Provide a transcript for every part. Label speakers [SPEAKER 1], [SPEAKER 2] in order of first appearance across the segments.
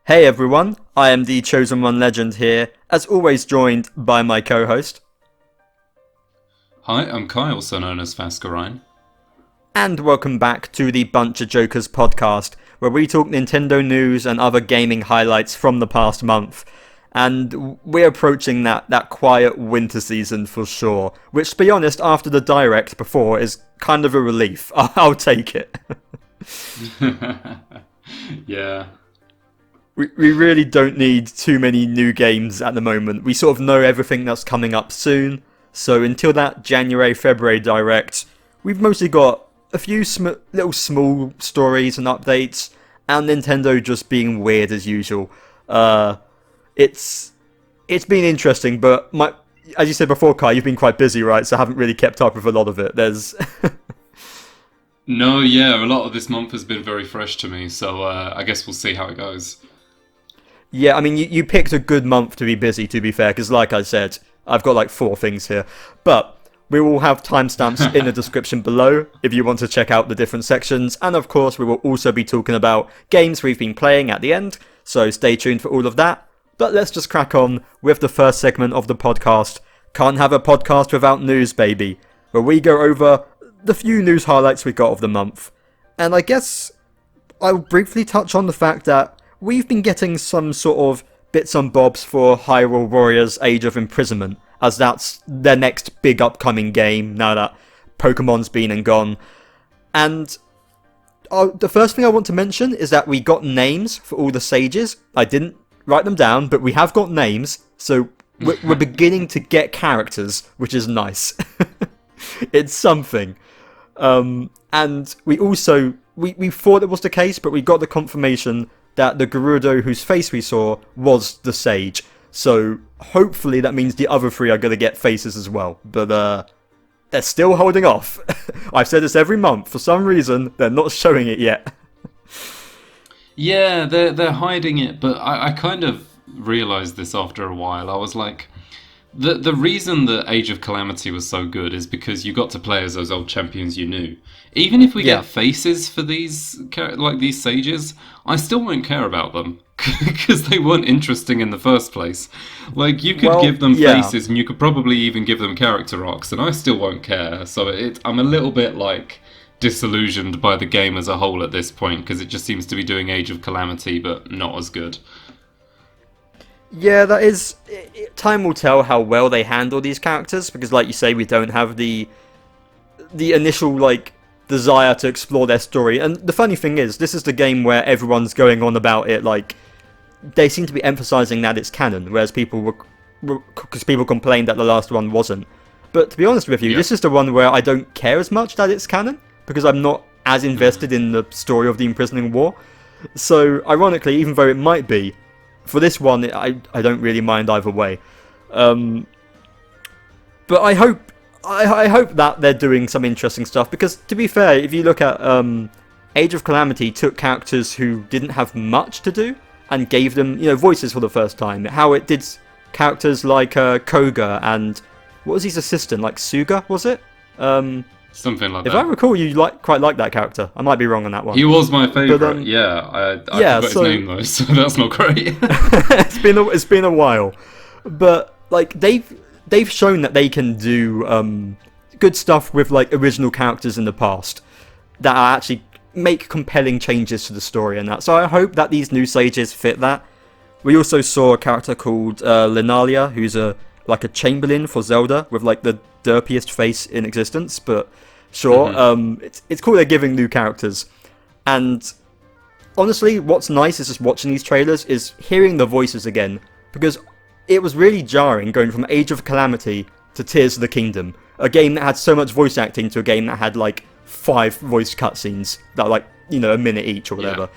[SPEAKER 1] Hey everyone, I am TheChosenOneLegend here, as always joined by my co-host.
[SPEAKER 2] Hi, I'm Kai, also known as Fascurreyn.
[SPEAKER 1] And welcome back to the BunchaJokahs podcast, where we talk Nintendo news and other gaming highlights from the past month. And we're approaching that quiet winter season for sure, which to be honest, after the Direct before, is kind of a relief. I'll take it.
[SPEAKER 2] Yeah.
[SPEAKER 1] We really don't need too many new games at the moment. We sort of know everything that's coming up soon. So until that January, February Direct, we've mostly got a few little small stories and updates, and Nintendo just being weird as usual. It's been interesting, but as you said before, Kai, you've been quite busy, right? So I haven't really kept up with a lot of it.
[SPEAKER 2] No, yeah, a lot of this month has been very fresh to me, so I guess we'll see how it goes.
[SPEAKER 1] Yeah, I mean, you picked a good month to be busy, to be fair, because like I said, I've got like 4 things here. But we will have timestamps in the description below if you want to check out the different sections. And of course, we will also be talking about games we've been playing at the end, so stay tuned for all of that. But let's just crack on with the first segment of the podcast. Can't have a podcast without news, baby, where we go over the few news highlights we got of the month. And I guess I'll briefly touch on the fact that we've been getting some sort of bits and bobs for Hyrule Warriors Age of Imprisonment, as that's their next big upcoming game now that Pokemon's been and gone. And the first thing I want to mention is that we got names for all the sages. I didn't write them down, but we have got names, so we're beginning to get characters, which is nice. It's something. And we also, we thought it was the case, but we got the confirmation that the Gerudo whose face we saw was the sage. So hopefully that means the other 3 are going to get faces as well. But they're still holding off. I've said this every month. For some reason, they're not showing it yet.
[SPEAKER 2] Yeah, they're hiding it, but I kind of realised this after a while. I was like, the reason that Age of Calamity was so good is because you got to play as those old champions you knew. Even if we get faces for these sages, I still won't care about them because they weren't interesting in the first place. Like, you could give them faces and you could probably even give them character arcs, and I still won't care. So I'm a little bit like disillusioned by the game as a whole at this point because it just seems to be doing Age of Calamity but not as good.
[SPEAKER 1] Yeah, that is... Time will tell how well they handle these characters, because like you say, we don't have the initial, like, desire to explore their story. And the funny thing is, this is the game where everyone's going on about it, like, they seem to be emphasizing that it's canon, whereas people complained that the last one wasn't. But to be honest with you, this is the one where I don't care as much that it's canon, because I'm not as invested in the story of the Imprisoning War. So, ironically, even though it might be, for this one, I don't really mind either way. But I hope that they're doing some interesting stuff, because to be fair, if you look at Age of Calamity took characters who didn't have much to do and gave them, voices for the first time. How it did characters like Koga and what was his assistant, like Suga, was it?
[SPEAKER 2] Something like
[SPEAKER 1] that. If I recall, you quite like that character. I might be wrong on that one.
[SPEAKER 2] He was my favourite. I forgot his name though, so that's not great.
[SPEAKER 1] It's been a while, but like they've shown that they can do good stuff with like original characters in the past that actually make compelling changes to the story and that. So I hope that these new sages fit that. We also saw a character called Linalia, who's a chamberlain for Zelda with like the derpiest face in existence, but sure. It's cool they're giving new characters. And honestly, what's nice is just watching these trailers is hearing the voices again, because it was really jarring going from Age of Calamity to Tears of the Kingdom, a game that had so much voice acting, to a game that had like 5 voice cutscenes that were like, a minute each or whatever.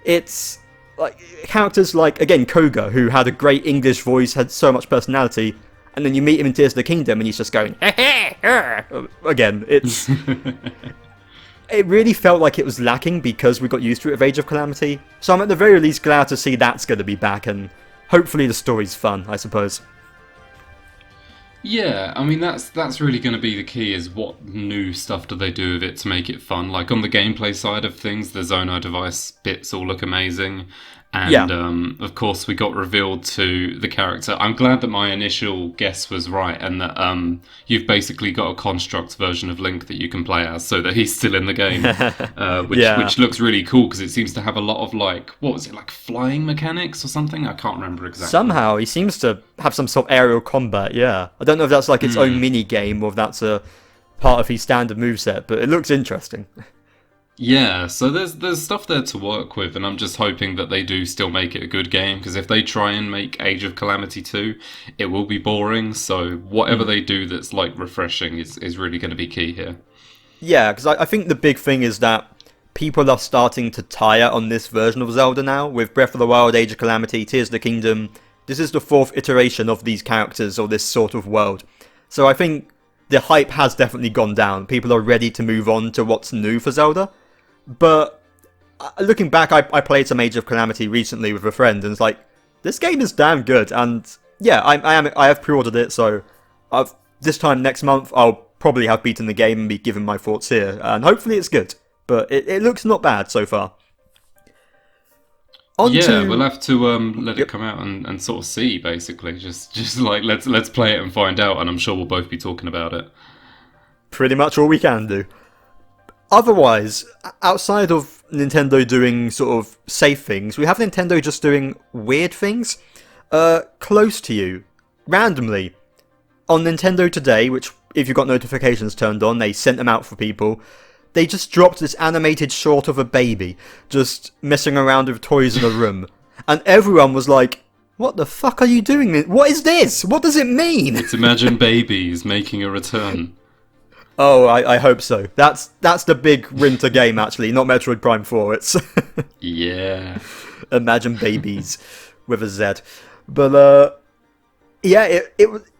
[SPEAKER 1] It's like characters like, again, Koga, who had a great English voice, had so much personality, and then you meet him in Tears of the Kingdom and he's just going, again, it's... It really felt like it was lacking because we got used to it with Age of Calamity. So I'm at the very least glad to see that's going to be back, and hopefully the story's fun, I suppose.
[SPEAKER 2] Yeah, I mean, that's really going to be the key, is what new stuff do they do with it to make it fun. Like, on the gameplay side of things, the Zonai device bits all look amazing. And of course, we got revealed to the character. I'm glad that my initial guess was right, and that you've basically got a construct version of Link that you can play as, so that he's still in the game, which looks really cool because it seems to have a lot of what was it, like flying mechanics or something? I can't remember exactly.
[SPEAKER 1] Somehow he seems to have some sort of aerial combat. Yeah, I don't know if that's like its own mini game or if that's a part of his standard moveset, but it looks interesting.
[SPEAKER 2] Yeah, so there's stuff there to work with, and I'm just hoping that they do still make it a good game, because if they try and make Age of Calamity 2, it will be boring, so whatever they do that's refreshing is really going to be key here.
[SPEAKER 1] Yeah, because I think the big thing is that people are starting to tire on this version of Zelda now, with Breath of the Wild, Age of Calamity, Tears of the Kingdom. This is the fourth iteration of these characters or this sort of world. So I think the hype has definitely gone down. People are ready to move on to what's new for Zelda. But looking back, I played some Age of Calamity recently with a friend, and it's like, this game is damn good. And yeah, I have pre-ordered it, so this time next month I'll probably have beaten the game and be giving my thoughts here, and hopefully it's good. But it looks not bad so far.
[SPEAKER 2] We'll have to let it come out and sort of see, basically. Just let's play it and find out, and I'm sure we'll both be talking about it.
[SPEAKER 1] Pretty much all we can do. Otherwise, outside of Nintendo doing sort of safe things, we have Nintendo just doing weird things. Close to you, randomly, on Nintendo Today, which if you've got notifications turned on, they sent them out for people. They just dropped this animated short of a baby, just messing around with toys in a room. And everyone was like, what the fuck are you doing? What is this? What does it mean?
[SPEAKER 2] It's Imagine Babies making a return.
[SPEAKER 1] Oh, I hope so. That's the big winter game, actually, not Metroid Prime 4. It's
[SPEAKER 2] yeah,
[SPEAKER 1] Imagine Babies with a Z. But yeah,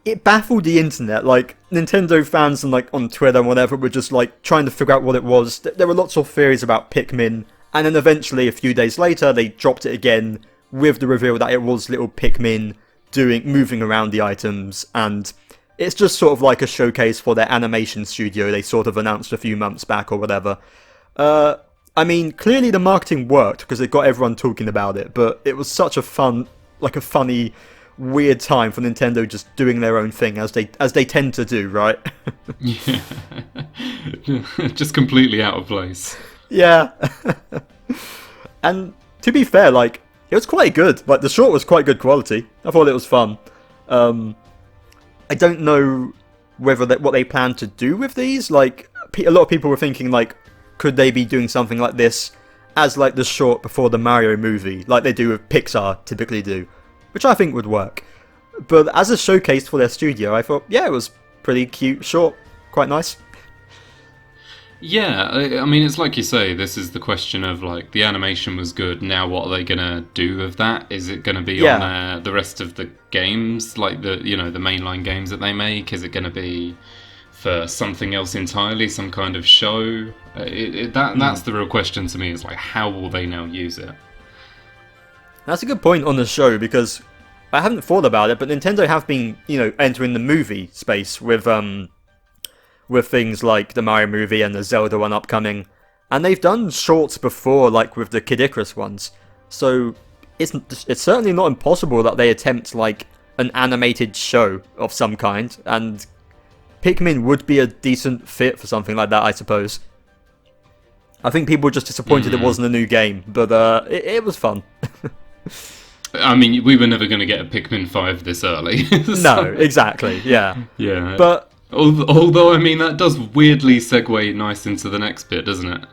[SPEAKER 1] it baffled the internet. Like Nintendo fans and on Twitter and whatever were just trying to figure out what it was. There were lots of theories about Pikmin, and then eventually a few days later they dropped it again with the reveal that it was little Pikmin moving around the items, and it's just sort of like a showcase for their animation studio they sort of announced a few months back or whatever. I mean, clearly the marketing worked because it got everyone talking about it, but it was such a funny, weird time for Nintendo just doing their own thing as they tend to do, right?
[SPEAKER 2] Yeah. Just completely out of place.
[SPEAKER 1] Yeah. And to be fair, it was quite good. The short was quite good quality. I thought it was fun. I don't know whether what they plan to do with these. A lot of people were thinking, could they be doing something like this as, the short before the Mario movie, like they do with Pixar typically do, which I think would work. But as a showcase for their studio, I thought, yeah, it was pretty cute, short, quite nice.
[SPEAKER 2] Yeah, I mean, it's like you say, this is the question of, the animation was good, now what are they going to do with that? Is it going to be on the rest of the games, the mainline games that they make? Is it going to be for something else entirely, some kind of show? That's the real question to me, is, how will they now use it?
[SPEAKER 1] That's a good point on the show, because I haven't thought about it, but Nintendo have been, entering the movie space with things like the Mario movie and the Zelda one upcoming. And they've done shorts before, with the Kid Icarus ones. So it's certainly not impossible that they attempt, an animated show of some kind. And Pikmin would be a decent fit for something like that, I suppose. I think people were just disappointed it wasn't a new game, but it was fun.
[SPEAKER 2] I mean, we were never going to get a Pikmin 5 this early.
[SPEAKER 1] No, exactly, yeah.
[SPEAKER 2] Yeah.
[SPEAKER 1] But
[SPEAKER 2] although, I mean, that does weirdly segue nice into the next bit, doesn't it?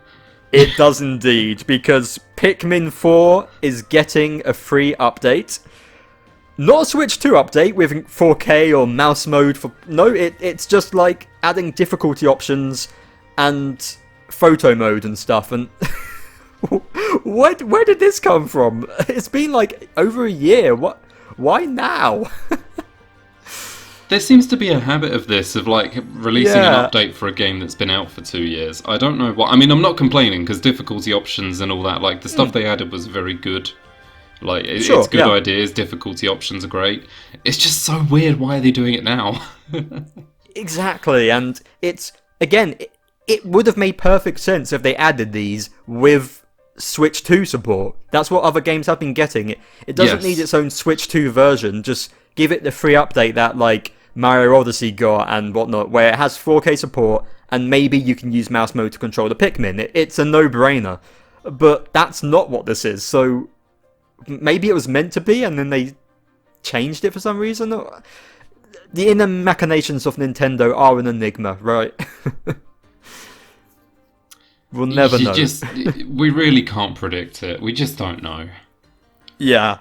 [SPEAKER 1] It does indeed, because Pikmin 4 is getting a free update. Not a Switch 2 update with 4K or mouse mode. No, it's just adding difficulty options and photo mode and stuff. And where did this come from? It's been over a year. Why now?
[SPEAKER 2] There seems to be a habit of this, of releasing an update for a game that's been out for 2 years. I don't know what. I mean, I'm not complaining because difficulty options and all that, the stuff they added was very good. It's good ideas, difficulty options are great. It's just so weird. Why are they doing it now?
[SPEAKER 1] Exactly, and it's again, it would have made perfect sense if they added these with Switch 2 support. That's what other games have been getting. It doesn't need its own Switch 2 version. Just give it the free update that like Mario Odyssey got and whatnot, where it has 4K support and maybe you can use mouse mode to control the Pikmin. It's a no-brainer. But that's not what this is. So maybe it was meant to be and then they changed it for some reason. The inner machinations of Nintendo are an enigma, right? We'll never know.
[SPEAKER 2] We really can't predict it. We just don't know.
[SPEAKER 1] Yeah.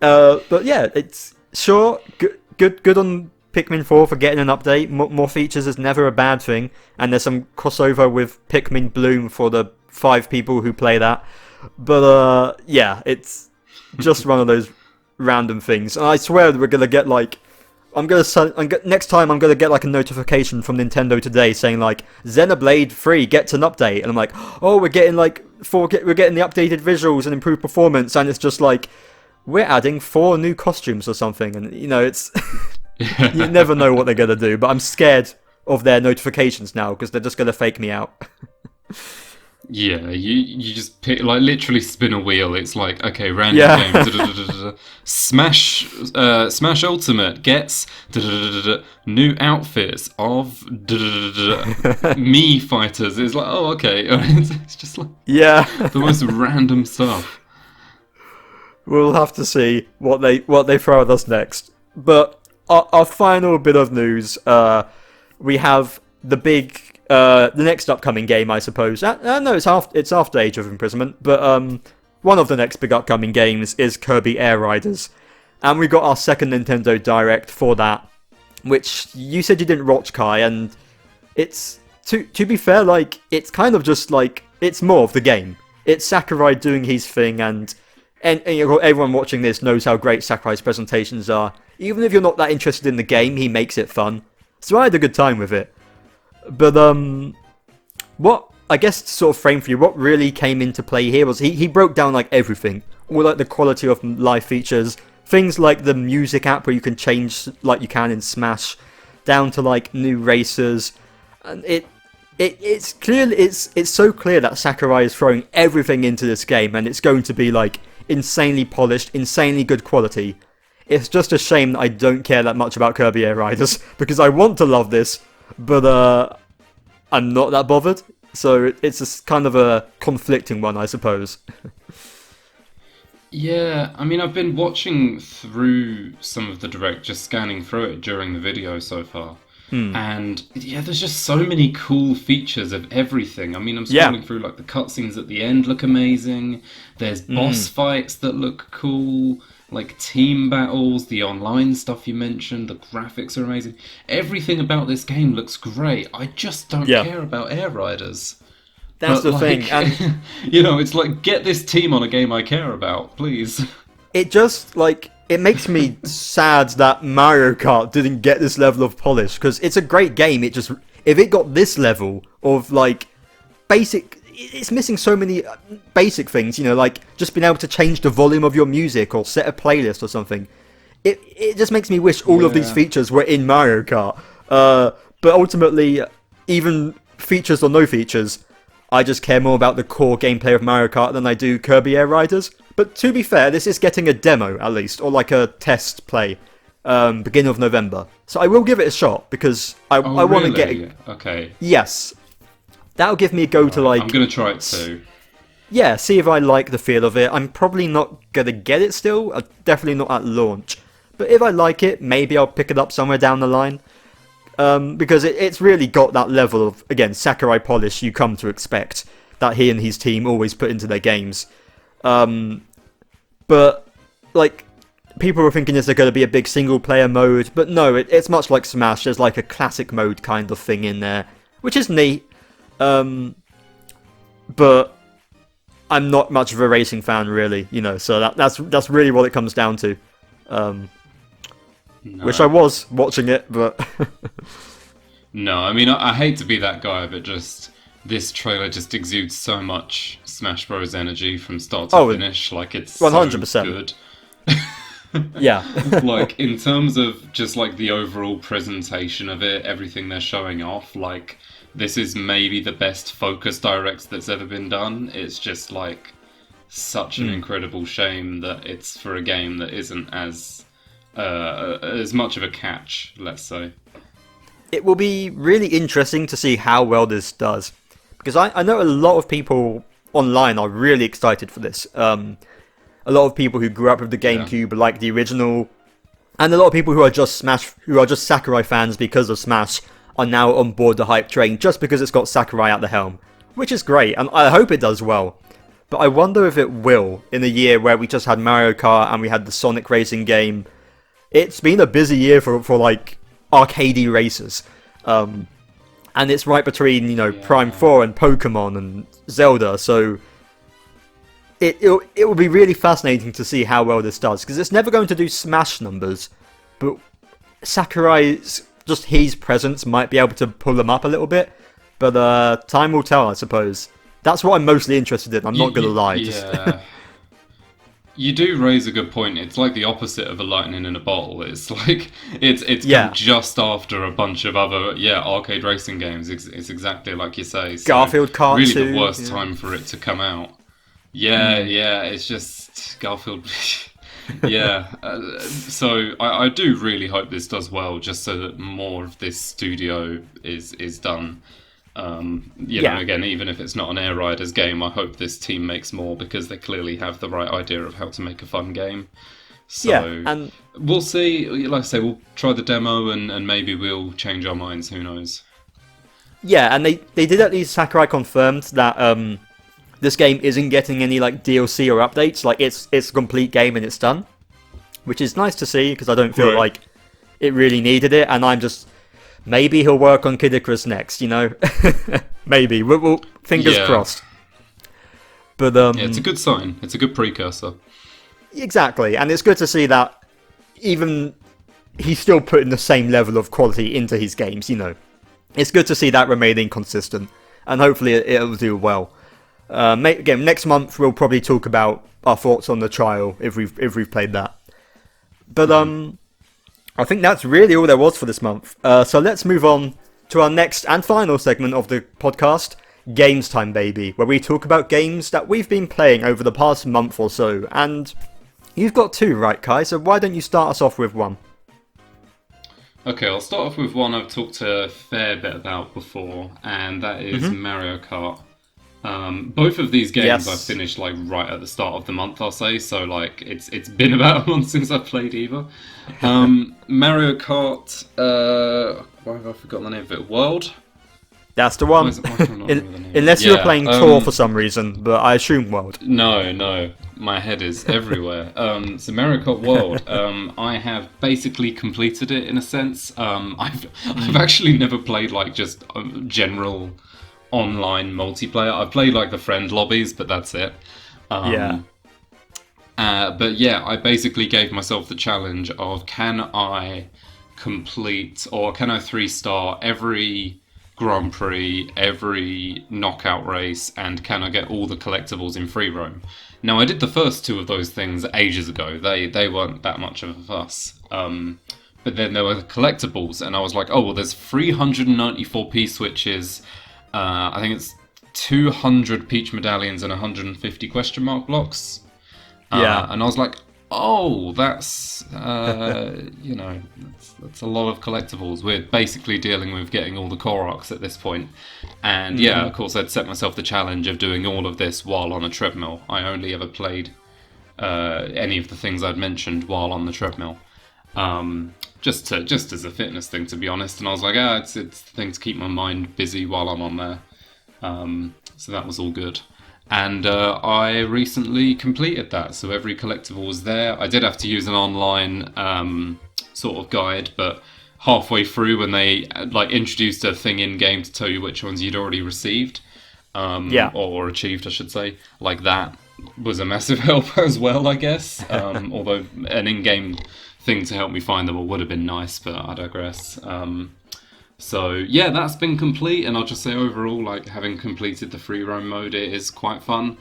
[SPEAKER 1] But yeah, it's sure good on Pikmin 4 for getting an update. More features is never a bad thing. And there's some crossover with Pikmin Bloom for the 5 people who play that. But yeah, it's just one of those random things. And I swear that we're gonna get like, next time I'm gonna get like a notification from Nintendo today saying like Xenoblade 3 gets an update, and I'm like, oh, we're getting the updated visuals and improved performance, and it's just like we're adding 4 new costumes or something, and you know it's you never know what they're gonna do. But I'm scared of their notifications now because they're just gonna fake me out.
[SPEAKER 2] Yeah, you just pick, like literally spin a wheel. It's like, okay, random game. Smash Ultimate gets new outfits of Mii fighters. It's like, oh, okay. It's just like the most random stuff.
[SPEAKER 1] We'll have to see what they throw at us next. But our final bit of news, we have the next upcoming game, I suppose. No, it's after Age of Imprisonment, but one of the next big upcoming games is Kirby Air Riders, and we got our second Nintendo Direct for that, which you said you didn't watch, Kai, and it's to be fair, like it's kind of just like it's more of the game. It's Sakurai doing his thing, and everyone watching this knows how great Sakurai's presentations are. Even if you're not that interested in the game, he makes it fun. So I had a good time with it. But what I guess to sort of frame for you, what really came into play here was he broke down like everything, all like the quality of live features, things like the music app where you can change like you can in Smash, down to like new racers, and it's clear it's so clear that Sakurai is throwing everything into this game, and it's going to be like insanely polished, insanely good quality. It's just a shame that I don't care that much about Kirby Air Riders because I want to love this. But I'm not that bothered, so it's a kind of a conflicting one, I suppose.
[SPEAKER 2] Yeah, I mean, I've been watching through some of the Direct, just scanning through it during the video so far. And yeah, there's just so many cool features of everything. I mean, I'm scrolling through, like, the cutscenes at the end look amazing. There's boss fights that look cool. Like team battles, the online stuff you mentioned, the graphics are amazing. Everything about this game looks great. I just don't care about Air Riders.
[SPEAKER 1] That's the thing. And
[SPEAKER 2] you know, it's like, get this team on a game I care about, please.
[SPEAKER 1] It just, like, it makes me sad that Mario Kart didn't get this level of polish, because it's a great game. It just, if it got this level of, like, it's missing so many basic things, you know, like just being able to change the volume of your music or set a playlist or something. It just makes me wish all of these features were in Mario Kart. But ultimately, even features or no features, I just care more about the core gameplay of Mario Kart than I do Kirby Air Riders. But to be fair, this is getting a demo at least, or like a test play, beginning of November. So I will give it a shot because I want to get.
[SPEAKER 2] Okay.
[SPEAKER 1] Yes. That'll give me a go to like...
[SPEAKER 2] I'm going to try it too.
[SPEAKER 1] Yeah, see if I like the feel of it. I'm probably not going to get it still. Definitely not at launch. But if I like it, maybe I'll pick it up somewhere down the line. Because it's really got that level of, again, Sakurai polish you come to expect. That he and his team always put into their games. But, like, people were thinking is there going to be a big single player mode. But no, it's much like Smash. There's like a classic mode kind of thing in there. Which is neat. But I'm not much of a racing fan, really, you know, so that's really what it comes down to. Wish I was watching it, but...
[SPEAKER 2] No, I mean, I hate to be that guy, but just... This trailer just exudes so much Smash Bros. Energy from start to finish, like it's 100%. So good.
[SPEAKER 1] Yeah.
[SPEAKER 2] Like, in terms of just, like, the overall presentation of it, everything they're showing off, like... This is maybe the best focus direct that's ever been done. It's just like such an incredible shame that it's for a game that isn't as much of a catch, let's say.
[SPEAKER 1] It will be really interesting to see how well this does, because I know a lot of people online are really excited for this. A lot of people who grew up with the GameCube like the original, and a lot of people who are just Sakurai fans because of Smash are now on board the hype train just because it's got Sakurai at the helm, which is great, and I hope it does well. But I wonder if it will in a year where we just had Mario Kart and we had the Sonic racing game. It's been a busy year for like arcadey races, and it's right between Prime 4 and Pokemon and Zelda, so it will be really fascinating to see how well this does, because it's never going to do Smash numbers, but Sakurai's his presence might be able to pull them up a little bit, but time will tell, I suppose. That's what I'm mostly interested in, I'm not gonna lie.
[SPEAKER 2] Yeah. You do raise a good point. It's like the opposite of a lightning in a bottle. It's like it's come just after a bunch of other arcade racing games. It's exactly like you say. So
[SPEAKER 1] Garfield Kart
[SPEAKER 2] really
[SPEAKER 1] 2,
[SPEAKER 2] the worst time for it to come out. Yeah, it's just Garfield. So I do really hope this does well, just so that more of this studio is done. You know, again, even if it's not an Air Riders game, I hope this team makes more, because they clearly have the right idea of how to make a fun game. So
[SPEAKER 1] and
[SPEAKER 2] we'll see. Like I say, we'll try the demo and maybe we'll change our minds. Who knows?
[SPEAKER 1] Yeah, and they did at least, Sakurai confirmed that this game isn't getting any like DLC or updates. Like it's a complete game and it's done, which is nice to see, because I don't feel like it really needed it. And I'm just, maybe he'll work on Kid Icarus next, maybe we'll fingers crossed. But
[SPEAKER 2] it's a good sign. It's a good precursor.
[SPEAKER 1] Exactly, and it's good to see that even he's still putting the same level of quality into his games. It's good to see that remaining consistent, and hopefully it'll do well. Again, next month we'll probably talk about our thoughts on the trial if we've played that. But I think that's really all there was for this month. So let's move on to our next and final segment of the podcast, Games Time Baby, where we talk about games that we've been playing over the past month or so. And you've got two, right, Kai? So why don't you start us off with one?
[SPEAKER 2] Okay, I'll start off with one I've talked a fair bit about before, and that is Mario Kart. Both of these games I finished like right at the start of the month, I'll say. So like it's been about a month since I've played either. Mario Kart. Why have I forgotten the name of it? World.
[SPEAKER 1] That's the one. Unless you're playing Tour for some reason, but I assume World.
[SPEAKER 2] No, my head is everywhere. So Mario Kart World. I have basically completed it in a sense. I've actually never played like just general online multiplayer. I've played like the friend lobbies, but that's it. But I basically gave myself the challenge of, can I complete, or can I 3-star every Grand Prix, every knockout race, and can I get all the collectibles in free roam? Now, I did the first two of those things ages ago. They weren't that much of a fuss. But then there were the collectibles, and I was like, oh, well, there's 394 P-switches, I think it's 200 Peach medallions and 150 question mark blocks. And I was like, oh, that's, that's a lot of collectibles. We're basically dealing with getting all the Koroks at this point. And of course, I'd set myself the challenge of doing all of this while on a treadmill. I only ever played any of the things I'd mentioned while on the treadmill. Just as a fitness thing, to be honest. And I was like, it's a thing to keep my mind busy while I'm on there. So that was all good. And I recently completed that, so every collectible was there. I did have to use an online sort of guide, but halfway through, when they introduced a thing in game to tell you which ones you'd already received, or achieved, I should say, like that was a massive help as well, I guess. Although an in-game thing to help me find them would have been nice, but I digress. So that's been complete, and I'll just say overall, having completed the free roam mode, it is quite fun.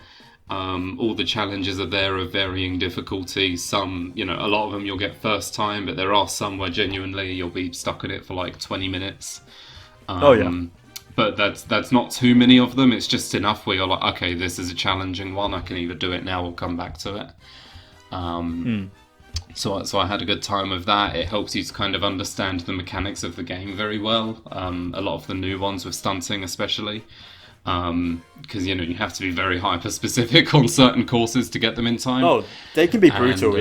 [SPEAKER 2] All the challenges are there of varying difficulty. Some, a lot of them you'll get first time, but there are some where genuinely you'll be stuck in it for 20 minutes. But but that's not too many of them. It's just enough where you're like, okay, this is a challenging one. I can either do it now or come back to it. So I had a good time with that. It helps you to kind of understand the mechanics of the game very well. A lot of the new ones with stunting, especially. Because you have to be very hyper specific on certain courses to get them in time.
[SPEAKER 1] Oh, they can be brutal,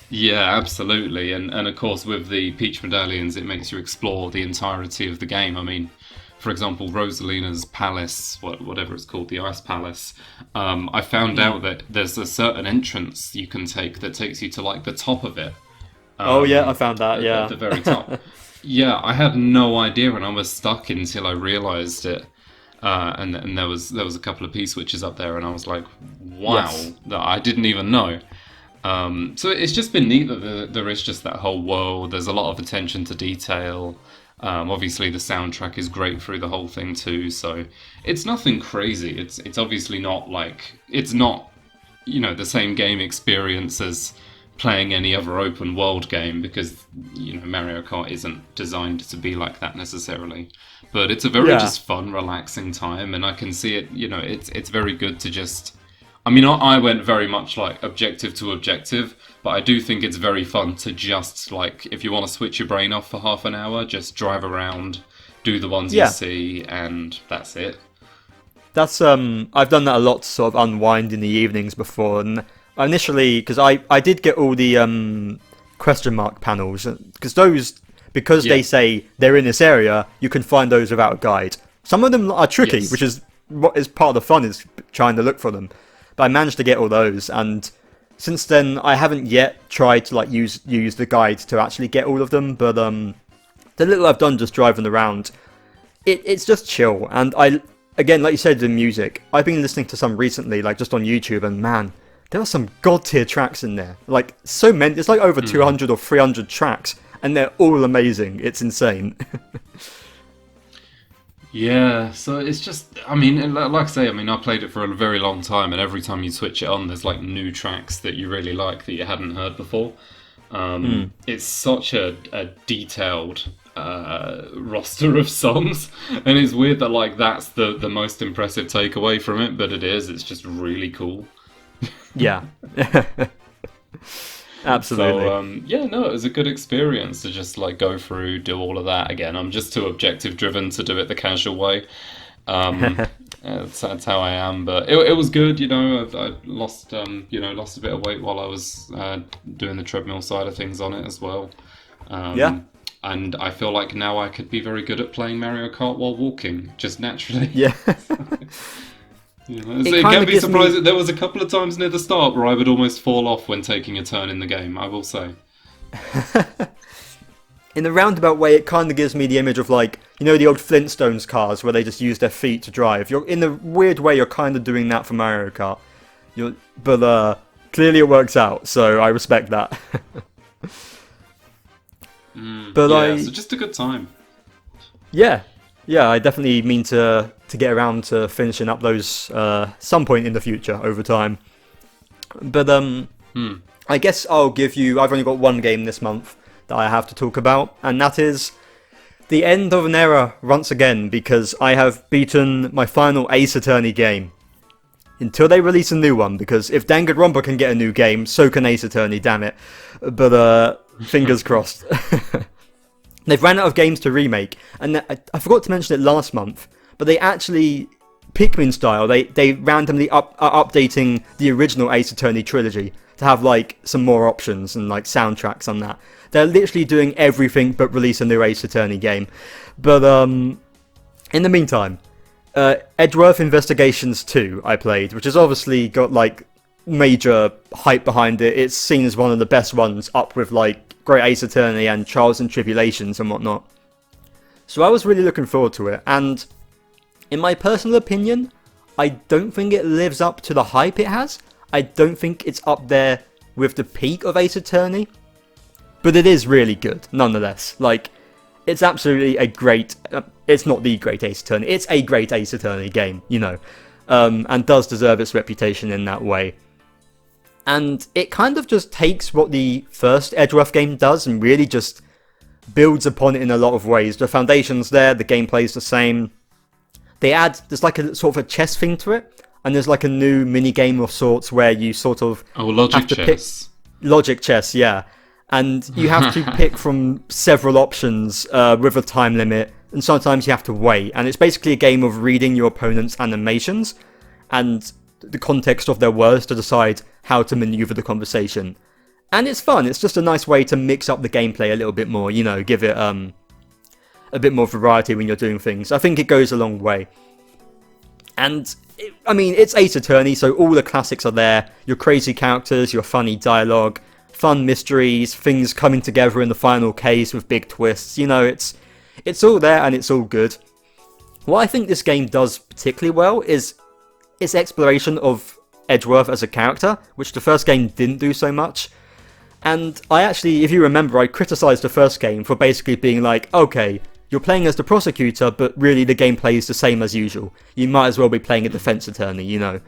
[SPEAKER 2] yeah, absolutely. And of course, with the Peach medallions, it makes you explore the entirety of the game. I mean, for example, Rosalina's palace, whatever it's called, the Ice Palace. I found out that there's a certain entrance you can take that takes you to like the top of it.
[SPEAKER 1] I found that.
[SPEAKER 2] At the very top. Yeah, I had no idea, and I was stuck until I realised it. And there was a couple of P-switches up there, and I was like, wow, that I didn't even know. So it's just been neat that there is just that whole world. There's a lot of attention to detail. Obviously, the soundtrack is great through the whole thing too. So it's nothing crazy. It's obviously not like it's not the same game experience as playing any other open world game, because Mario Kart isn't designed to be like that necessarily. But it's a very just fun, relaxing time, and I can see it. It's very good to just. I mean, I went very much like objective to objective, but I do think it's very fun to just like, if you want to switch your brain off for half an hour, just drive around, do the ones you see, and that's it.
[SPEAKER 1] That's I've done that a lot to sort of unwind in the evenings before, and initially, because I did get all the question mark panels, because they say they're in this area, you can find those without a guide. Some of them are tricky, which is what is part of the fun, is trying to look for them. But I managed to get all those, and since then I haven't yet tried to like use the guide to actually get all of them. But the little I've done just driving around, it's just chill. And again, like you said, the music, I've been listening to some recently, like just on YouTube, and man, there are some god tier tracks in there. Like so many, it's like over 200 or 300 tracks, and they're all amazing. It's insane.
[SPEAKER 2] Yeah, so it's just, I mean, like I say, I played it for a very long time, and every time you switch it on, there's like new tracks that you really like that you hadn't heard before. It's such a detailed roster of songs, and it's weird that like that's the most impressive takeaway from it, but it's just really cool.
[SPEAKER 1] Yeah. Absolutely.
[SPEAKER 2] So, it was a good experience to just like go through, do all of that. Again, I'm just too objective driven to do it the casual way. That's how I am, but it was good. I lost lost a bit of weight while I was doing the treadmill side of things on it as well. And I feel like now I could be very good at playing Mario Kart while walking, just naturally.
[SPEAKER 1] Yeah.
[SPEAKER 2] It can be surprising. There was a couple of times near the start where I would almost fall off when taking a turn in the game, I will say.
[SPEAKER 1] In a roundabout way, it kind of gives me the image of like, the old Flintstones cars where they just use their feet to drive. In a weird way, you're kind of doing that for Mario Kart. But clearly it works out, so I respect that.
[SPEAKER 2] So just a good time.
[SPEAKER 1] Yeah, I definitely mean to get around to finishing up those some point in the future over time. But I guess I've only got one game this month that I have to talk about, and that is the end of an era once again, because I have beaten my final Ace Attorney game. Until they release a new one, because if Danganronpa can get a new game, so can Ace Attorney, damn it. But fingers crossed. They've ran out of games to remake, and I forgot to mention it last month, but they actually, Pikmin style, they randomly are updating the original Ace Attorney trilogy to have like some more options and like soundtracks on that. They're literally doing everything but release a new Ace Attorney game. But in the meantime, Edgeworth Investigations 2 I played, which has obviously got like major hype behind it. It's seen as one of the best ones, up with like Great Ace Attorney and Trials and Tribulations and whatnot. So I was really looking forward to it, and in my personal opinion, I don't think it lives up to the hype it has. I don't think it's up there with the peak of Ace Attorney, but it is really good nonetheless. Like, it's absolutely a great, it's not the great Ace Attorney, it's a great Ace Attorney game, and does deserve its reputation in that way. And it kind of just takes what the first Edgeworth game does and really just builds upon it in a lot of ways. The foundation's there, the gameplay's the same, there's like a sort of a chess thing to it, and there's like a new mini game of sorts where you sort of
[SPEAKER 2] logic chess.
[SPEAKER 1] Logic chess, yeah. And you have to pick from several options with a time limit, and sometimes you have to wait. And it's basically a game of reading your opponent's animations and the context of their words to decide how to maneuver the conversation. And it's fun. It's just a nice way to mix up the gameplay a little bit more, you know, give it a bit more variety when you're doing things. I think it goes a long way. And, it's Ace Attorney, so all the classics are there. Your crazy characters, your funny dialogue, fun mysteries, things coming together in the final case with big twists. You know, it's all there and it's all good. What I think this game does particularly well is its exploration of Edgeworth as a character, which the first game didn't do so much. And I actually, if you remember, I criticised the first game for basically being like, okay, you're playing as the prosecutor, but really the gameplay is the same as usual. You might as well be playing a defense attorney, you know.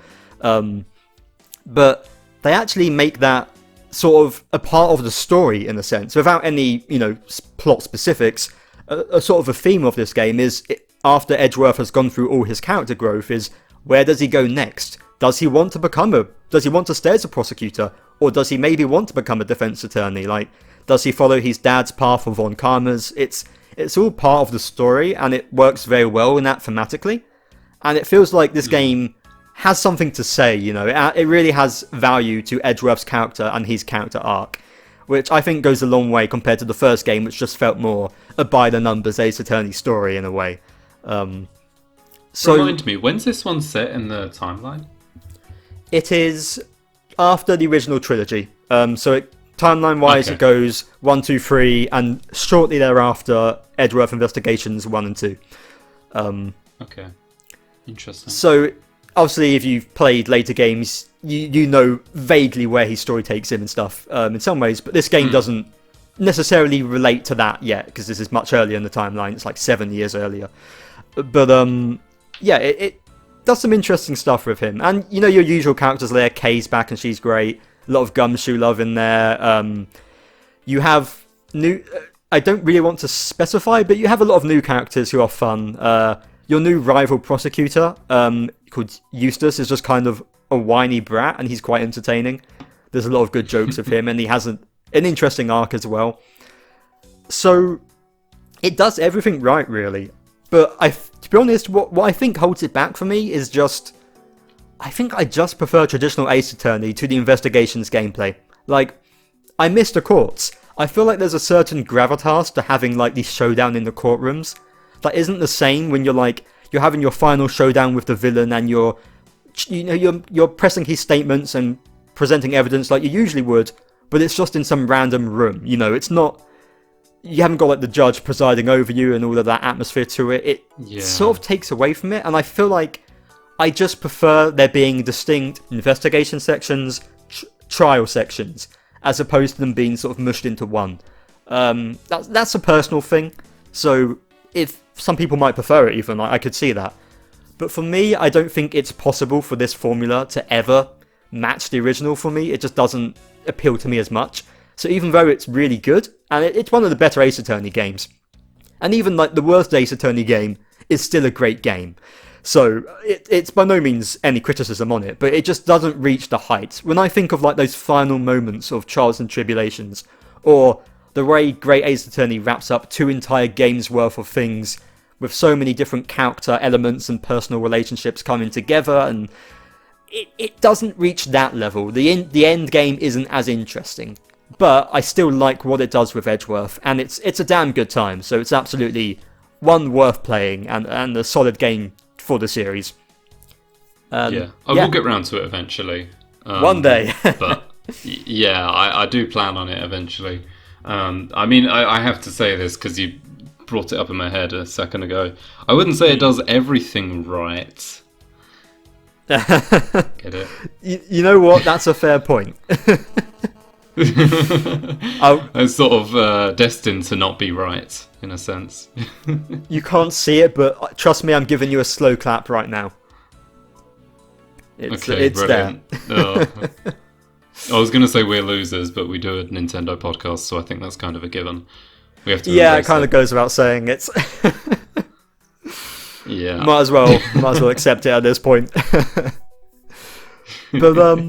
[SPEAKER 1] But they actually make that sort of a part of the story, in a sense, without any, you know, plot specifics. A sort of a theme of this game is, after Edgeworth has gone through all his character growth, is where does he go next? Does he want to stay as a prosecutor, or does he maybe want to become a defense attorney? Like, does he follow his dad's path or Von Karma's? It's all part of the story, and it works very well in that thematically. And it feels like this game has something to say, you know. It really has value to Edgeworth's character and his character arc, which I think goes a long way compared to the first game, which just felt more a by-the-numbers Ace Attorney story in a way. So
[SPEAKER 2] remind me, when's this one set in the timeline?
[SPEAKER 1] It is after the original trilogy. Timeline-wise, It goes 1, 2, 3, and shortly thereafter, Edgeworth Investigations 1 and 2.
[SPEAKER 2] Okay, interesting.
[SPEAKER 1] So, obviously, if you've played later games, you know vaguely where his story takes him and stuff, in some ways, but this game doesn't necessarily relate to that yet, because this is much earlier in the timeline. It's like 7 years earlier. But, it does some interesting stuff with him. And, you know, your usual characters there. Kay's back and she's great. A lot of Gumshoe love in there. You have new... I don't really want to specify, but you have a lot of new characters who are fun. Your new rival prosecutor, called Eustace, is just kind of a whiny brat, and he's quite entertaining. There's a lot of good jokes of him, and he has an interesting arc as well. So, it does everything right, really. But, to be honest, what I think holds it back for me is just... I think I just prefer traditional Ace Attorney to the investigations gameplay. Like, I miss the courts. I feel like there's a certain gravitas to having, like, the showdown in the courtrooms that isn't the same when you're having your final showdown with the villain and you're pressing his statements and presenting evidence like you usually would, but it's just in some random room. You know, it's not... You haven't got, like, the judge presiding over you and all of that atmosphere to it. It sort of takes away from it, and I feel like I just prefer there being distinct investigation sections, trial sections, as opposed to them being sort of mushed into one. That's a personal thing, so if some people might prefer it even, I could see that. But for me, I don't think it's possible for this formula to ever match the original for me. It just doesn't appeal to me as much. So even though it's really good, and it's one of the better Ace Attorney games, and even like the worst Ace Attorney game is still a great game. So, it's by no means any criticism on it, but it just doesn't reach the heights. When I think of like those final moments of Trials and Tribulations, or the way Great Ace Attorney wraps up 2 entire games worth of things, with so many different character elements and personal relationships coming together, and it doesn't reach that level. The end game isn't as interesting, but I still like what it does with Edgeworth, and it's a damn good time, so it's absolutely one worth playing, and a solid game for the series.
[SPEAKER 2] I will get round to it eventually.
[SPEAKER 1] One day.
[SPEAKER 2] But yeah, I do plan on it eventually. I have to say this because you brought it up in my head a second ago. I wouldn't say it does everything right. Get it?
[SPEAKER 1] You know what? That's a fair point.
[SPEAKER 2] It's sort of destined to not be right, in a sense.
[SPEAKER 1] You can't see it, but trust me, I'm giving you a slow clap right now. It's
[SPEAKER 2] brilliant.
[SPEAKER 1] There.
[SPEAKER 2] I was going to say we're losers, but we do a Nintendo podcast, so I think that's kind of a given. We have to.
[SPEAKER 1] Yeah, it kind of goes without saying. It's
[SPEAKER 2] Yeah.
[SPEAKER 1] Might as well accept it at this point. But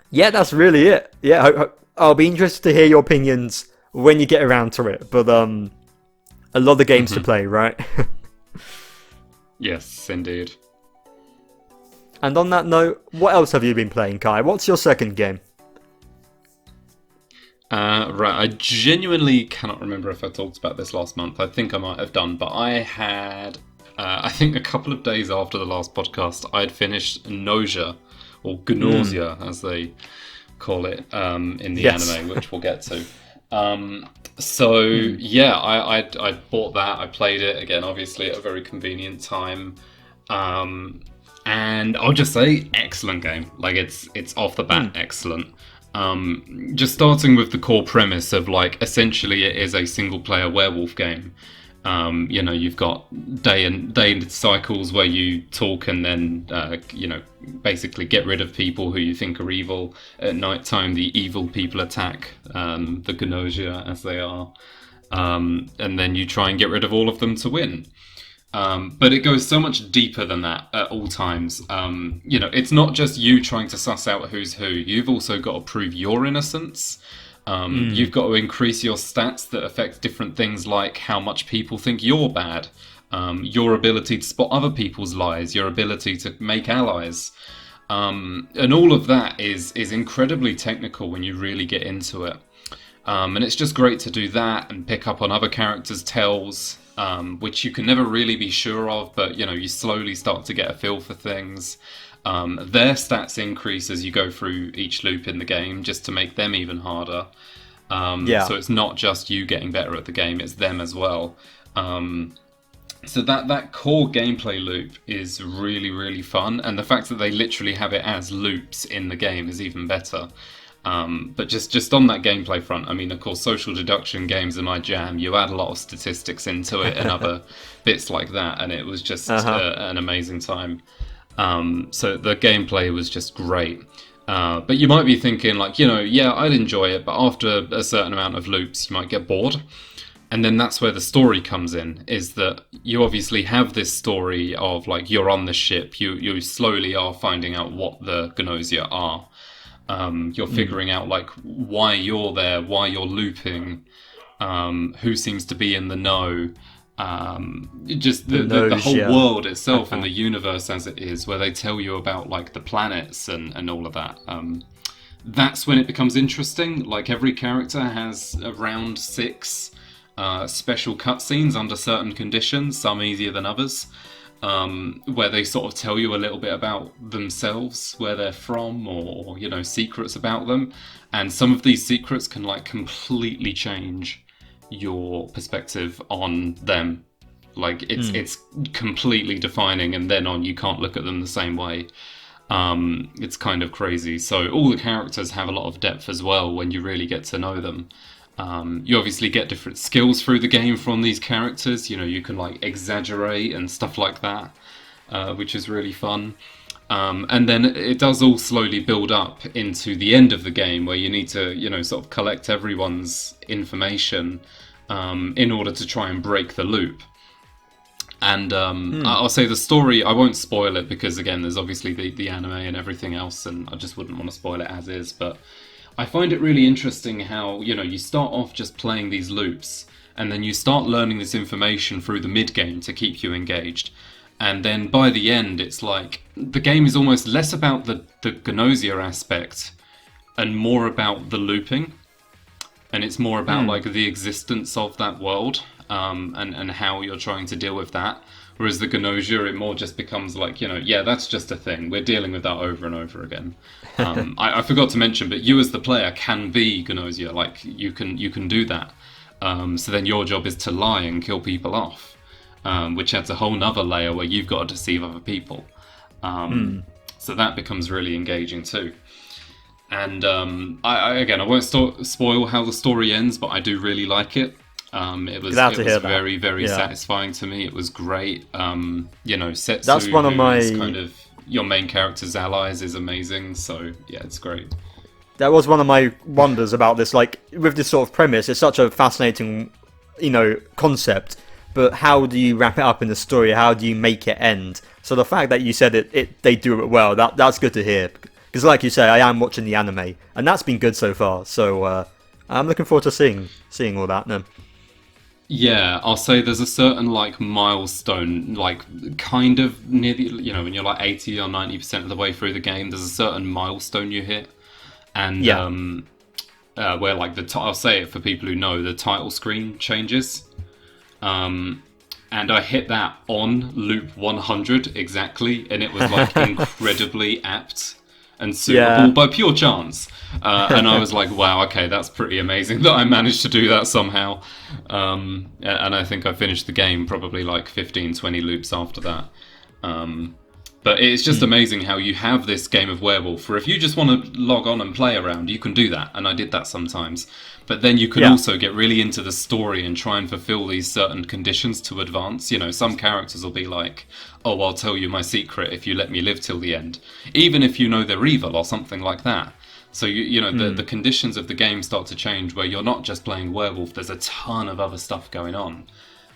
[SPEAKER 1] yeah, that's really it. Yeah, I'll be interested to hear your opinions when you get around to it. But a lot of games to play, right?
[SPEAKER 2] Yes, indeed.
[SPEAKER 1] And on that note, what else have you been playing, Kai? What's your second game?
[SPEAKER 2] Right, I genuinely cannot remember if I talked about this last month. I think I might have done, but I had, I think a couple of days after the last podcast, I'd finished Gnosia, or Gnosia, as they call it in the anime, which we'll get to. Yeah, I bought that, I played it, again, obviously at a very convenient time. And I'll just say, excellent game. Like, it's off the bat excellent. Just starting with the core premise of, like, essentially it is a single-player werewolf game. You know, you've got day cycles where you talk and then, you know, basically get rid of people who you think are evil. At night time, the evil people attack the Gnosia as they are. And then you try and get rid of all of them to win. But it goes so much deeper than that at all times. You know, it's not just you trying to suss out who's who. You've also got to prove your innocence. You've got to increase your stats that affect different things, like how much people think you're bad, your ability to spot other people's lies, your ability to make allies. And all of that is incredibly technical when you really get into it. And it's just great to do that and pick up on other characters' tells, which you can never really be sure of, but you know, you slowly start to get a feel for things. Their stats increase as you go through each loop in the game, just to make them even harder. So it's not just you getting better at the game, it's them as well. So that core gameplay loop is really, really fun, and the fact that they literally have it as loops in the game is even better. But just on that gameplay front, I mean, of course, social deduction games are my jam. You add a lot of statistics into it and other bits like that, and it was just an amazing time. So the gameplay was just great. But you might be thinking, like, you know, yeah, I'd enjoy it, but after a certain amount of loops, you might get bored. And then that's where the story comes in, is that you obviously have this story of, like, you're on the ship, you slowly are finding out what the Gnosia are. You're figuring out, like, why you're there, why you're looping, who seems to be in the know. Just the whole world itself and the universe as it is, where they tell you about, like, the planets and all of that. That's when it becomes interesting. Like, every character has around 6 special cutscenes under certain conditions, some easier than others, where they sort of tell you a little bit about themselves, where they're from, or, you know, secrets about them. And some of these secrets can, like, completely change your perspective on them. Like, it's completely defining, and then on you can't look at them the same way. It's kind of crazy. So all the characters have a lot of depth as well when you really get to know them. You obviously get different skills through the game from these characters. You know, you can, like, exaggerate and stuff like that, which is really fun. And then it does all slowly build up into the end of the game, where you need to, you know, sort of collect everyone's information in order to try and break the loop. And I'll say the story, I won't spoil it, because again, there's obviously the anime and everything else, and I just wouldn't want to spoil it as is. But I find it really interesting how, you know, you start off just playing these loops, and then you start learning this information through the mid-game to keep you engaged. And then by the end, it's like, the game is almost less about the Gnosia aspect and more about the looping. And it's more about, like, the existence of that world, and how you're trying to deal with that. Whereas the Gnosia, it more just becomes like, you know, yeah, that's just a thing. We're dealing with that over and over again. I forgot to mention, but you as the player can be Gnosia. Like, you can do that. So then your job is to lie and kill people off, which adds a whole nother layer where you've got to deceive other people. So that becomes really engaging too. And I won't spoil how the story ends, but I do really like it. It was very, very satisfying to me. It was great. You know, Setsu,
[SPEAKER 1] that's one of my
[SPEAKER 2] kind of your main character's allies, is amazing. So yeah, it's great.
[SPEAKER 1] That was one of my wonders about this. Like, with this sort of premise, it's such a fascinating, you know, concept. but how do you wrap it up in the story? How do you make it end? So the fact that you said they do it well, that's good to hear. Because like you say, I am watching the anime, and that's been good so far. So I'm looking forward to seeing all that now.
[SPEAKER 2] Yeah, I'll say there's a certain like milestone, like kind of near the, when you're like 80 or 90% of the way through the game, there's a certain milestone you hit, and where like I'll say it for people who know, the title screen changes, and I hit that on loop 100 exactly, and it was like incredibly apt and suitable by pure chance. And I was like, wow, okay, that's pretty amazing that I managed to do that somehow. And I think I finished the game probably like 15, 20 loops after that. But it's just amazing how you have this game of Werewolf, where if you just want to log on and play around, you can do that, and I did that sometimes. But then you can also get really into the story and try and fulfill these certain conditions to advance. Some characters will be like, oh, I'll tell you my secret if you let me live till the end, even if you know they're evil or something like that. So the conditions of the game start to change, where you're not just playing Werewolf, there's a ton of other stuff going on.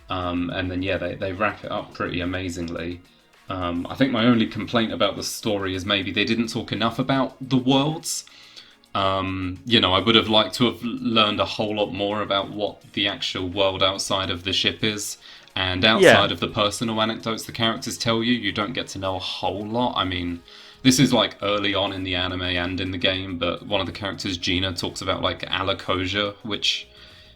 [SPEAKER 2] And then they wrap it up pretty amazingly. I think my only complaint about the story is maybe they didn't talk enough about the worlds. I would have liked to have learned a whole lot more about what the actual world outside of the ship is, and outside of the personal anecdotes the characters tell you. You don't get to know a whole lot. I mean, this is like early on in the anime and in the game, but one of the characters, Gina, talks about like Alakosia, which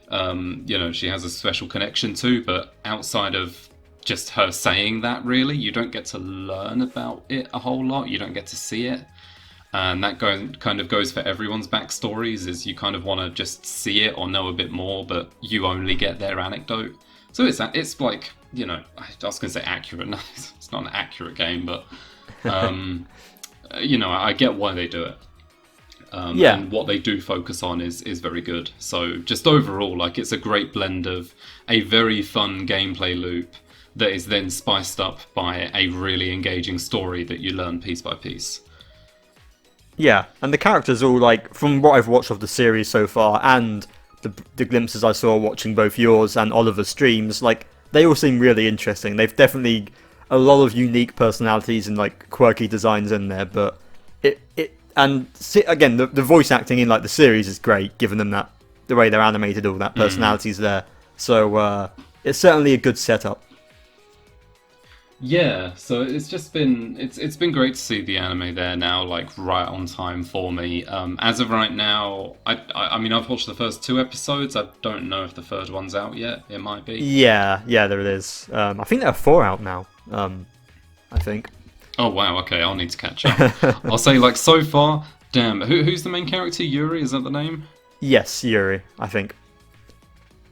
[SPEAKER 2] she has a special connection to, but outside of just her saying that, really, you don't get to learn about it a whole lot. You don't get to see it. And that kind of goes for everyone's backstories, is you kind of want to just see it or know a bit more, but you only get their anecdote. So it's like, I was going to say accurate. No, it's not an accurate game, but, I get why they do it. And what they do focus on is very good. So just overall, like, it's a great blend of a very fun gameplay loop that is then spiced up by a really engaging story that you learn piece by piece.
[SPEAKER 1] Yeah, and the characters all, like, from what I've watched of the series so far, and the glimpses I saw watching both yours and Oliver's streams, like, they all seem really interesting. They've definitely a lot of unique personalities and, like, quirky designs in there, but again, the voice acting in, like, the series is great, given them that, the way they're animated, all that personality's there. So, it's certainly a good setup.
[SPEAKER 2] Yeah, so it's just been it's been great to see the anime there now, like right on time for me. As of right now, I mean I've watched the first 2 episodes. I don't know if the third one's out yet. It might be. Yeah, there it is. I think there are 4 out now. I think. Oh wow, okay, I'll need to catch up. I'll say, like, so far, damn, who's the main character? Yuri, is that the name?
[SPEAKER 1] Yes, Yuri, I think.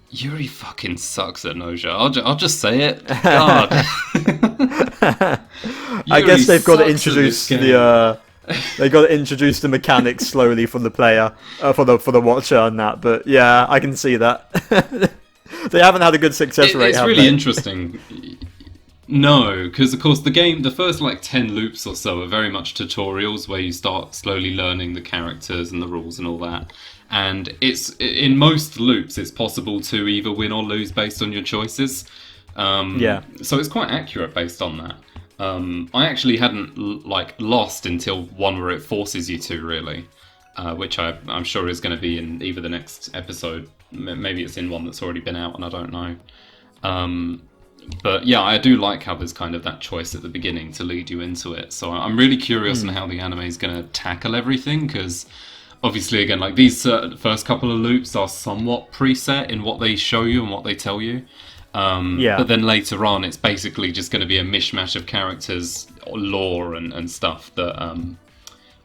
[SPEAKER 2] Yuri fucking sucks at Gnosia. I'll just say it. God.
[SPEAKER 1] I guess they've got to introduce they got to introduce the mechanics slowly for the player, for the watcher and that. But yeah, I can see that. They haven't had a good success rate.
[SPEAKER 2] It's really interesting. No, because of course the first like 10 loops or so are very much tutorials where you start slowly learning the characters and the rules and all that. And it's in most loops, it's possible to either win or lose based on your choices. So it's quite accurate based on that. I actually hadn't lost until one where it forces you to, really, which I'm sure is going to be in either the next episode. Maybe it's in one that's already been out, and I don't know. But yeah, I do like how there's kind of that choice at the beginning to lead you into it. So I'm really curious on how the anime is going to tackle everything, because obviously, again, like, these first couple of loops are somewhat preset in what they show you and what they tell you. But then later on, it's basically just going to be a mishmash of characters, lore, and stuff that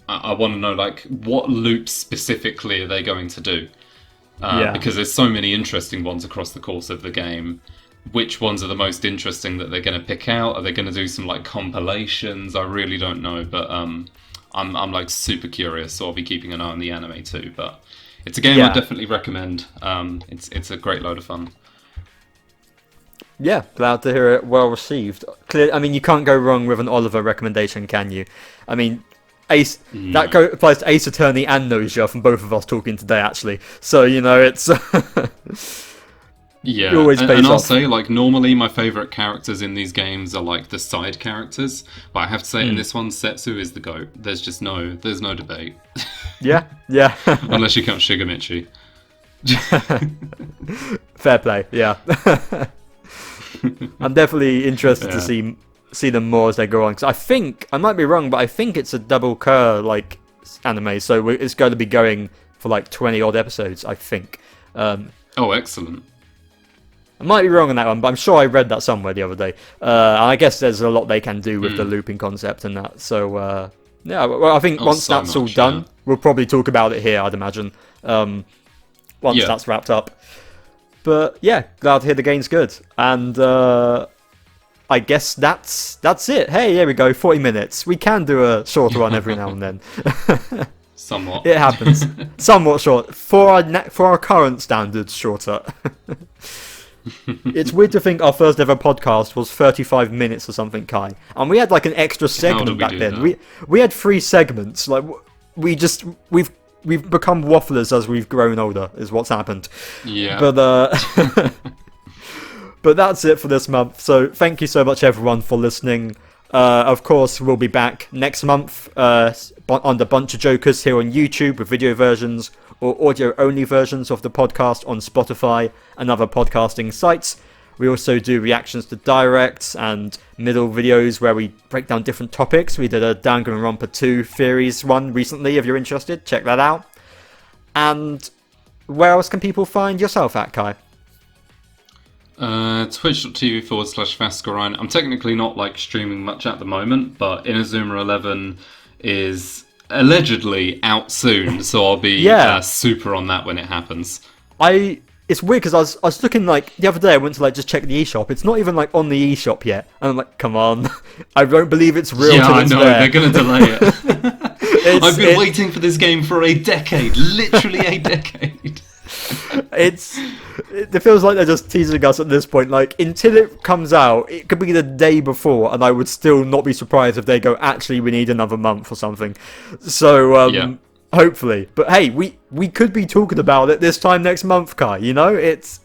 [SPEAKER 2] I want to know, like, what loops specifically are they going to do? Because there's so many interesting ones across the course of the game. Which ones are the most interesting that they're going to pick out? Are they going to do some, like, compilations? I really don't know, but I'm like super curious, so I'll be keeping an eye on the anime too. But it's a game I definitely recommend. It's a great load of fun.
[SPEAKER 1] Yeah, glad to hear it. Well received. I mean, you can't go wrong with an Oliver recommendation, can you? I mean, Ace applies to Ace Attorney and Gnosia from both of us talking today, actually. So it's
[SPEAKER 2] Yeah,
[SPEAKER 1] It always pays
[SPEAKER 2] and I'll
[SPEAKER 1] off.
[SPEAKER 2] say, like, normally my favourite characters in these games are, like, the side characters. But I have to say, in this one, Setsu is the GOAT. There's no debate.
[SPEAKER 1] Yeah, yeah.
[SPEAKER 2] Unless you count Shigamichi.
[SPEAKER 1] Fair play, yeah. I'm definitely interested to see them more as they go on. 'Cause I think, I might be wrong, but I think it's a double cur, like, anime. So it's going to be going for, like, 20-odd episodes, I think.
[SPEAKER 2] Oh, excellent.
[SPEAKER 1] I might be wrong on that one, but I'm sure I read that somewhere the other day. I guess there's a lot they can do with the looping concept and that. So, yeah, well, I think once
[SPEAKER 2] so
[SPEAKER 1] that's all
[SPEAKER 2] much,
[SPEAKER 1] done,
[SPEAKER 2] yeah.
[SPEAKER 1] we'll probably talk about it here, I'd imagine, once that's wrapped up. But, yeah, glad to hear the game's good. And I guess that's it. Hey, here we go, 40 minutes. We can do a shorter one every now and then.
[SPEAKER 2] Somewhat.
[SPEAKER 1] It happens. Somewhat short. For our current standards, shorter. It's weird to think our first ever podcast was 35 minutes or something, Kai. And we had like an extra segment back then. We had 3 segments. Like we've become wafflers as we've grown older, is what's happened.
[SPEAKER 2] Yeah.
[SPEAKER 1] But but that's it for this month. So thank you so much everyone for listening. Of course, we'll be back next month on the BunchaJokahs here on YouTube with video versions or audio-only versions of the podcast on Spotify and other podcasting sites. We also do reactions to directs and middle videos where we break down different topics. We did a Danganronpa 2 theories one recently. If you're interested, check that out. And where else can people find yourself at, Kai?
[SPEAKER 2] Twitch.tv/Fascurreyn. I'm technically not like streaming much at the moment, but Inazuma 11 is allegedly out soon, so I'll be super on that when it happens.
[SPEAKER 1] It's weird because I was looking like the other day. I went to like just check the eShop. It's not even like on the eShop yet, and I'm like, come on, I don't believe it's real.
[SPEAKER 2] Yeah,
[SPEAKER 1] till
[SPEAKER 2] I
[SPEAKER 1] it's
[SPEAKER 2] know
[SPEAKER 1] there.
[SPEAKER 2] they're gonna delay it. I've been waiting for this game for a decade, literally a decade.
[SPEAKER 1] It feels like they're just teasing us at this point. Like, until it comes out, it could be the day before, and I would still not be surprised if they go, actually, we need another month or something. So, hopefully. But hey, we could be talking about it this time next month, Kai. You know, it's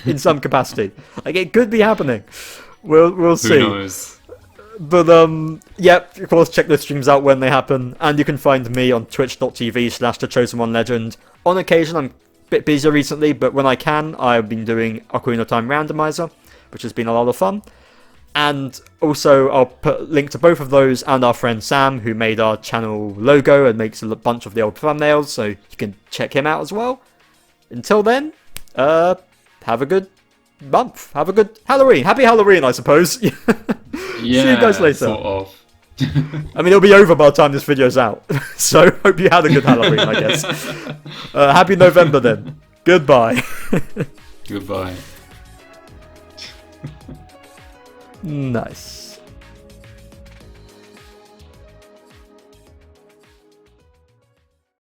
[SPEAKER 1] in some capacity. Like, it could be happening. We'll see.
[SPEAKER 2] Who knows?
[SPEAKER 1] But, of course, check the streams out when they happen. And you can find me on twitch.tv/TheChosenOneLegend. On occasion, I'm a bit busier recently, but when I can, I've been doing Ocarina of Time Randomizer, which has been a lot of fun. And also, I'll put a link to both of those and our friend Samm, who made our channel logo and makes a bunch of the old thumbnails, so you can check him out as well. Until then, have a good month. Have a good Halloween. Happy Halloween, I suppose.
[SPEAKER 2] Yeah,
[SPEAKER 1] see you guys later.
[SPEAKER 2] Sort of.
[SPEAKER 1] I mean, it'll be over by the time this video's out. So, hope you had a good Halloween, I guess. Happy November then. Goodbye.
[SPEAKER 2] Goodbye.
[SPEAKER 1] Nice.